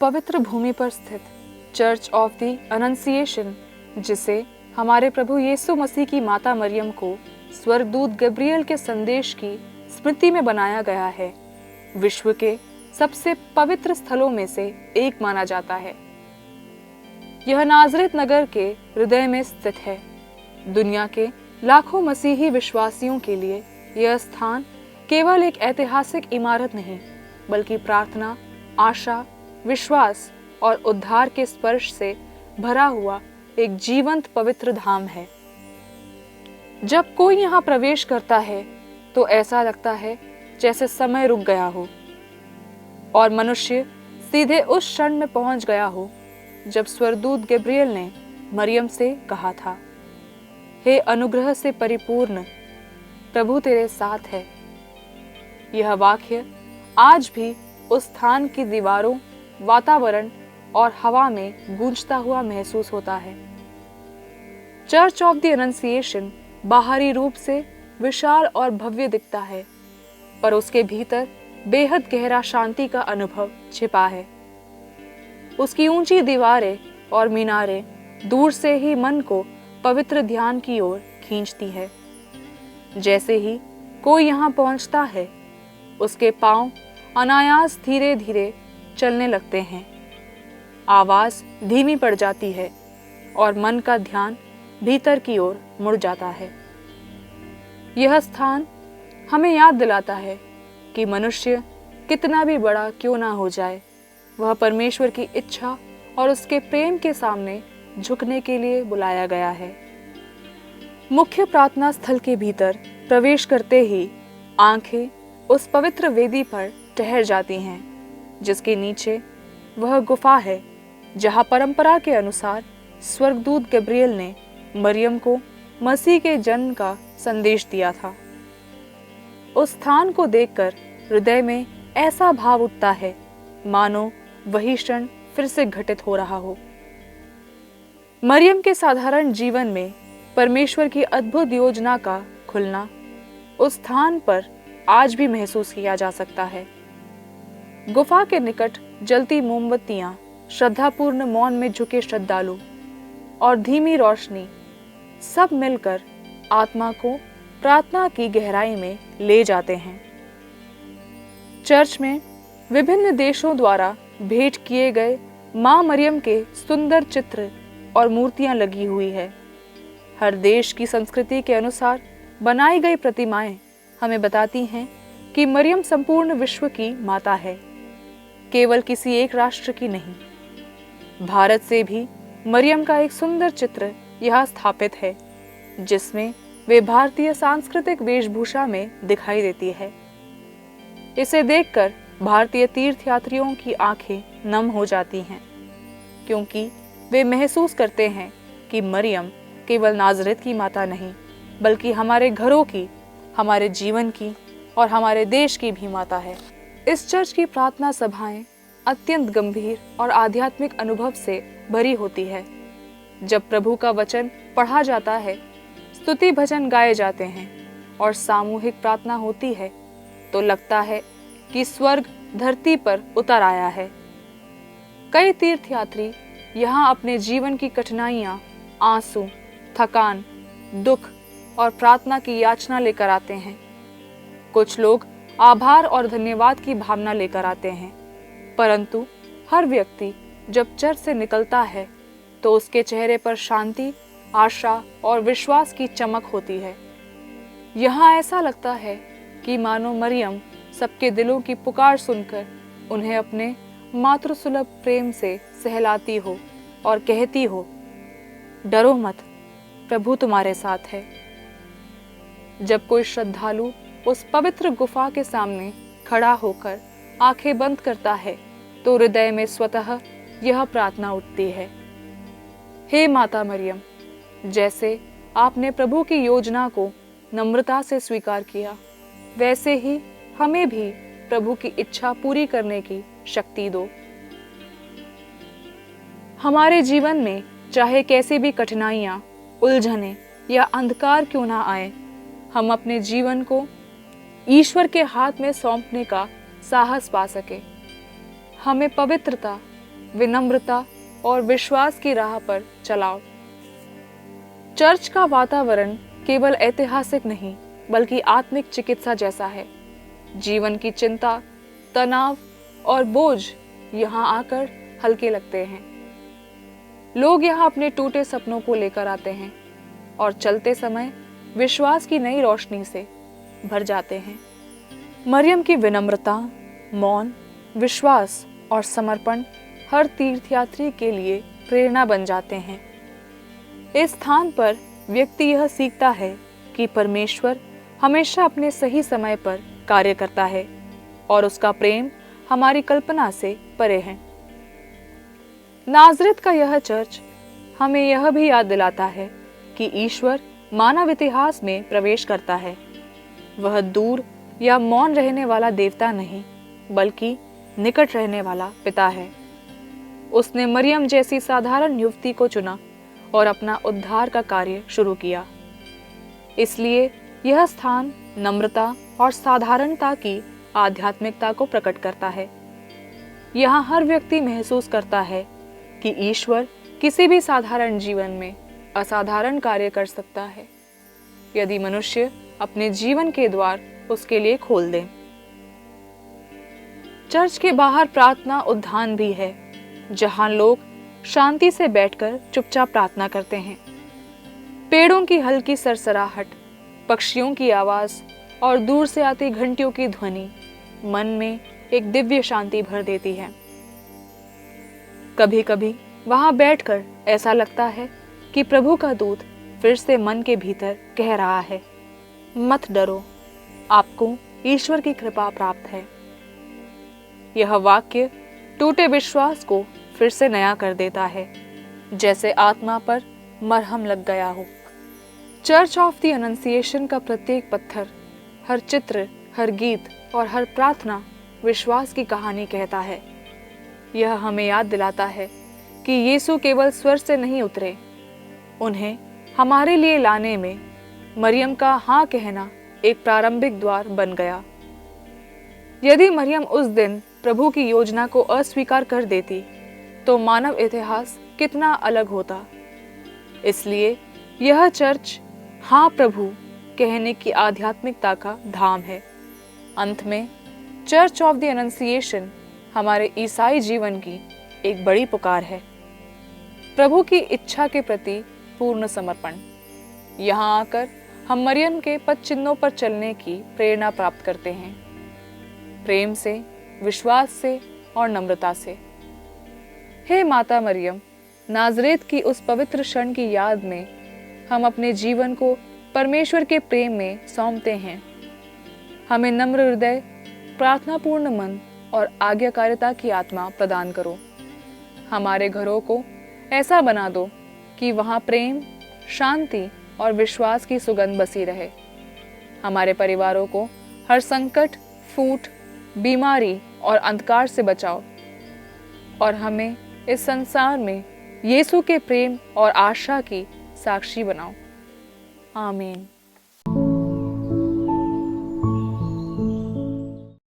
पवित्र भूमि पर स्थित चर्च ऑफ द अनंसिएशन, जिसे हमारे प्रभु यीशु मसीह की माता मरियम को स्वर्गदूत गब्रियल के संदेश की स्मृति में बनाया गया है, विश्व के सबसे पवित्र स्थलों में से एक माना जाता है। यह नाजरेत नगर के हृदय में स्थित है। दुनिया के लाखों मसीही विश्वासियों के लिए यह स्थान केवल एक ऐतिहासिक इमारत नहीं, बल्कि प्रार्थना, आशा, विश्वास और उद्धार के स्पर्श से भरा हुआ एक जीवंत पवित्र धाम है। जब कोई यहाँ प्रवेश करता है तो ऐसा लगता है जैसे समय रुक गया हो और मनुष्य सीधे उस क्षण में पहुंच गया हो जब स्वर्गदूत गब्रियल ने मरियम से कहा था, हे अनुग्रह से परिपूर्ण, प्रभु तेरे साथ है। यह वाक्य आज भी उस स्थान की दीवारों, वातावरण और हवा में गूंजता हुआ महसूस होता है। चर्च ऑफ द एनंसिएशन बाहरी रूप से विशाल और भव्य दिखता है, पर उसके भीतर बेहद गहरा शांति का अनुभव छिपा है। उसकी ऊंची दीवारें और मीनारें दूर से ही मन को पवित्र ध्यान की ओर खींचती है। जैसे ही कोई यहाँ पहुंचता है, उसके पांव अनायास धीरे धीरे चलने लगते हैं, आवाज धीमी पड़ जाती है और मन का ध्यान भीतर की ओर मुड़ जाता है। यह स्थान हमें याद दिलाता है कि मनुष्य कितना भी बड़ा क्यों ना हो जाए, वह परमेश्वर की इच्छा और उसके प्रेम के सामने झुकने के लिए बुलाया गया है। मुख्य प्रार्थना स्थल के भीतर प्रवेश करते ही आंखें उस पवित्र वेदी पर ठहर जाती हैं, जिसके नीचे वह गुफा है जहां परंपरा के अनुसार स्वर्गदूत गब्रियल ने मरियम को मसीह के जन्म का संदेश दिया था। उस स्थान को देखकर हृदय में ऐसा भाव उठता है मानो वही क्षण फिर से घटित हो रहा हो। मरियम के साधारण जीवन में परमेश्वर की अद्भुत योजना का खुलना उस स्थान पर आज भी महसूस किया जा सकता है। गुफा के निकट जलती मोमबत्तियां, श्रद्धापूर्ण मौन में झुके श्रद्धालु और धीमी रोशनी सब मिलकर आत्मा को प्रार्थना की गहराई में ले जाते हैं। चर्च में विभिन्न देशों द्वारा भेंट किए गए मां मरियम के सुंदर चित्र और मूर्तियां लगी हुई है। हर देश की संस्कृति के अनुसार बनाई गई प्रतिमाएं हमें बताती हैं कि मरियम संपूर्ण विश्व की माता है, केवल किसी एक राष्ट्र की नहीं। भारत से भी मरियम का एक सुंदर चित्र यहाँ स्थापित है, जिसमें वे भारतीय सांस्कृतिक वेशभूषा में दिखाई देती है। इसे देखकर भारतीय तीर्थयात्रियों की आंखें नम हो जाती हैं, क्योंकि वे महसूस करते हैं कि मरियम केवल नाजरेत की माता नहीं, बल्कि हमारे घरों की, हमारे जीवन की और हमारे देश की भी माता है। इस चर्च की प्रार्थना सभाएं अत्यंत गंभीर और आध्यात्मिक अनुभव से भरी होती है। जब प्रभु का वचन पढ़ा जाता है, स्तुति भजन गाए जाते हैं और सामूहिक प्रार्थना होती है, तो लगता है कि स्वर्ग धरती पर उतर आया है। कई तीर्थयात्री यहाँ अपने जीवन की कठिनाइयां, आंसू, थकान, दुख और प्रार्थना की याचना लेकर आते हैं। कुछ लोग आभार और धन्यवाद की भावना लेकर आते हैं, परंतु हर व्यक्ति जब चर्च से निकलता है तो उसके चेहरे पर शांति, आशा और विश्वास की चमक होती है। यहाँ ऐसा लगता है कि मानो मरियम सबके दिलों की पुकार सुनकर उन्हें अपने मातृसुलभ प्रेम से सहलाती हो और कहती हो, डरो मत, प्रभु तुम्हारे साथ है। जब कोई श्रद्धालु उस पवित्र गुफा के सामने खड़ा होकर आंखें बंद करता है, तो हृदय में स्वतः यह प्रार्थना उठती है, हे माता मरियम, जैसे आपने प्रभु की योजना को नम्रता से स्वीकार किया, वैसे ही हमें भी प्रभु की इच्छा पूरी करने की शक्ति दो। हमारे जीवन में चाहे कैसी भी कठिनाइयां, उलझने या अंधकार क्यों ना आए, हम अपने जीवन को ईश्वर के हाथ में सौंपने का साहस पा सके। हमें पवित्रता, विनम्रता और विश्वास की राह पर चलाओ। चर्च का वातावरण केवल ऐतिहासिक नहीं बल्कि आत्मिक चिकित्सा जैसा है। जीवन की चिंता, तनाव और बोझ यहाँ आकर हल्के लगते हैं। लोग यहाँ अपने टूटे सपनों को लेकर आते हैं और चलते समय विश्वास की नई रोशनी से भर जाते हैं। मरियम की विनम्रता, मौन, विश्वास और समर्पण हर तीर्थयात्री के लिए प्रेरणा बन जाते हैं। इस स्थान पर व्यक्ति यह सीखता है कि परमेश्वर हमेशा अपने सही समय पर कार्य करता है और उसका प्रेम हमारी कल्पना से परे है। नाज़रेत का यह चर्च हमें यह भी याद दिलाता है कि ईश्वर मानव इतिहास में प्रवेश करता है। वह दूर या मौन रहने वाला देवता नहीं बल्कि निकट रहने वाला पिता है। उसने मरियम जैसी साधारण युवती को चुना और अपना उद्धार का कार्य शुरू किया। इसलिए यह स्थान नम्रता और साधारणता की आध्यात्मिकता को प्रकट करता है। यहाँ हर व्यक्ति महसूस करता है कि ईश्वर किसी भी साधारण जीवन में असाधारण कार्य कर सकता है यदि मनुष्य अपने जीवन के द्वार उसके लिए खोल दें। चर्च के बाहर प्रार्थना उद्यान भी है, जहां लोग शांति से बैठकर चुपचाप प्रार्थना करते हैं। पेड़ों की हल्की सरसराहट, पक्षियों की आवाज और दूर से आती घंटियों की ध्वनि मन में एक दिव्य शांति भर देती है। कभी कभी वहां बैठकर ऐसा लगता है कि प्रभु का दूत फिर से मन के भीतर कह रहा है, मत डरो, आपको ईश्वर की कृपा प्राप्त है। यह वाक्य टूटे विश्वास को फिर से नया कर देता है, जैसे आत्मा पर मरहम लग गया हो। चर्च ऑफ द अनंसिएशन का प्रत्येक पत्थर, हर चित्र, हर गीत और हर प्रार्थना विश्वास की कहानी कहता है। यह हमें याद दिलाता है कि यीशु केवल स्वर्ग से नहीं उतरे, उन्हें हमारे लिए लाने में मरियम का हाँ कहना एक प्रारंभिक द्वार बन गया। यदि मरियम उस दिन प्रभु की योजना को अस्वीकार कर देती तो मानव इतिहास कितना अलग होता। इसलिए यह चर्च हाँ प्रभु कहने की आध्यात्मिकता का धाम है। अंत में चर्च ऑफ द अनंसिएशन हमारे ईसाई जीवन की एक बड़ी पुकार है, प्रभु की इच्छा के प्रति पूर्ण समर्पण। यहाँ आकर हम मरियम के पद चिन्हों पर चलने की प्रेरणा प्राप्त करते हैं, प्रेम से, विश्वास से और नम्रता से। हे माता मरियम, नाज़रेत की उस पवित्र क्षण की याद में हम अपने जीवन को परमेश्वर के प्रेम में सौंपते हैं। हमें नम्र हृदय, प्रार्थनापूर्ण मन और आज्ञाकारिता की आत्मा प्रदान करो। हमारे घरों को ऐसा बना दो कि वहाँ प्रेम, शांति और विश्वास की सुगंध बसी रहे। हमारे परिवारों को हर संकट, फूट, बीमारी और अंधकार से बचाओ और हमें इस संसार में यीशु के प्रेम और आशा की साक्षी बनाओ। आमीन।